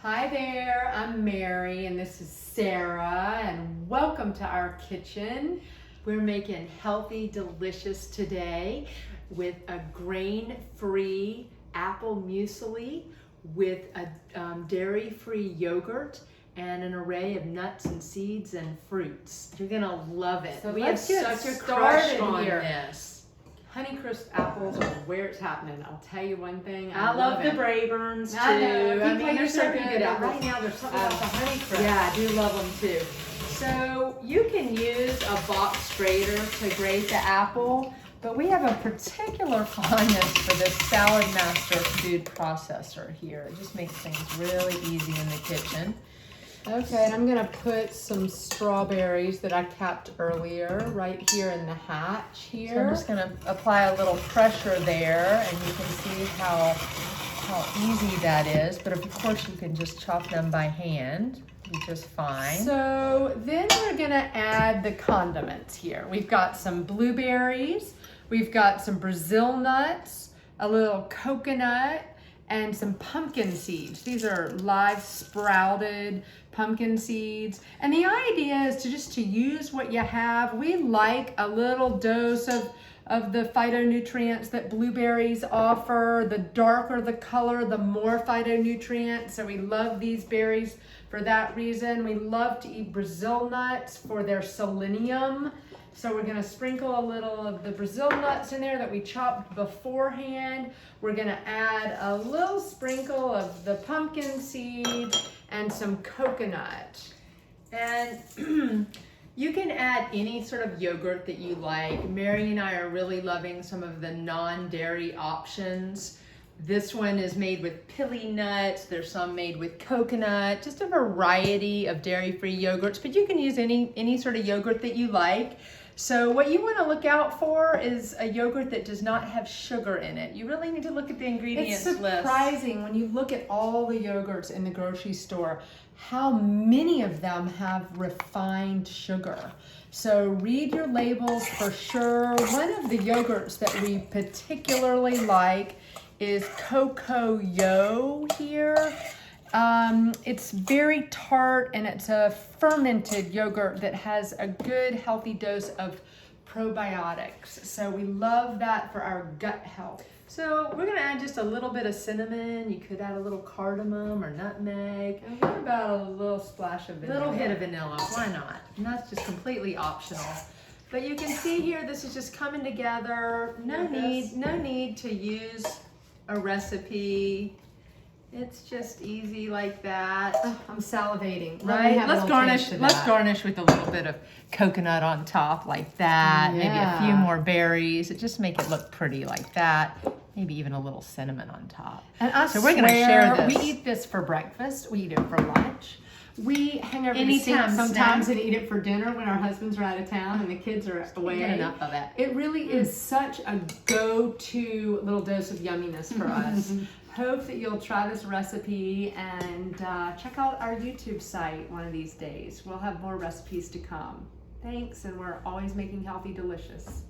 Hi there, I'm Mary and this is Sarah and welcome to our kitchen. We're making healthy, delicious today with a grain-free apple muesli with a dairy-free yogurt and an array of nuts and seeds and fruits. You're gonna love it. So we have such a crush on this. Honeycrisp apples are where it's happening. I'll tell you one thing. I love the Braeburns too. I mean, they're so good. Right now, there's something about the Honeycrisp. Yeah, I do love them too. So you can use a box grater to grate the apple, but we have a particular fondness for this Salad Master food processor here. It just makes things really easy in the kitchen. Okay, and I'm gonna put some strawberries that I capped earlier right here in the hatch here. So I'm just gonna apply a little pressure there, and you can see how easy that is. But of course, you can just chop them by hand, just fine. So then we're gonna add the condiments here. We've got some blueberries, we've got some Brazil nuts, a little coconut, and some pumpkin seeds. These are live sprouted pumpkin seeds. And the idea is to use what you have. We like a little dose of the phytonutrients that blueberries offer. The darker the color, the more phytonutrients. So we love these berries for that reason. We love to eat Brazil nuts for their selenium. So we're gonna sprinkle a little of the Brazil nuts in there that we chopped beforehand. We're gonna add a little sprinkle of the pumpkin seeds and some coconut. And you can add any sort of yogurt that you like. Mary and I are really loving some of the non-dairy options. This one is made with pili nuts. There's some made with coconut, just a variety of dairy-free yogurts, but you can use any sort of yogurt that you like. So what you want to look out for is a yogurt that does not have sugar in it. You really need to look at the ingredients list. It's surprising when you look at all the yogurts in the grocery store, how many of them have refined sugar. So read your labels for sure. One of the yogurts that we particularly like is Cocoa Yo here. It's very tart and it's a fermented yogurt that has a good healthy dose of probiotics. So we love that for our gut health. So we're gonna add just a little bit of cinnamon. You could add a little cardamom or nutmeg. And what about a little splash of vanilla? A little hit of vanilla, why not? And that's just completely optional. But you can see here, this is just coming together. No need to use a recipe. It's just easy like that. Oh, I'm salivating. Right? Let's garnish with a little bit of coconut on top like that. Yeah. Maybe a few more berries. It just make it look pretty like that. Maybe even a little cinnamon on top. And so we're gonna share this. We eat this for breakfast. We eat it for lunch. We hang over the sink sometimes and eat it for dinner when our husbands are out of town and the kids are away. Get enough of it. It really is such a go-to little dose of yumminess for us. Hope that you'll try this recipe and check out our YouTube site one of these days. We'll have more recipes to come. Thanks, and we're always making healthy, delicious.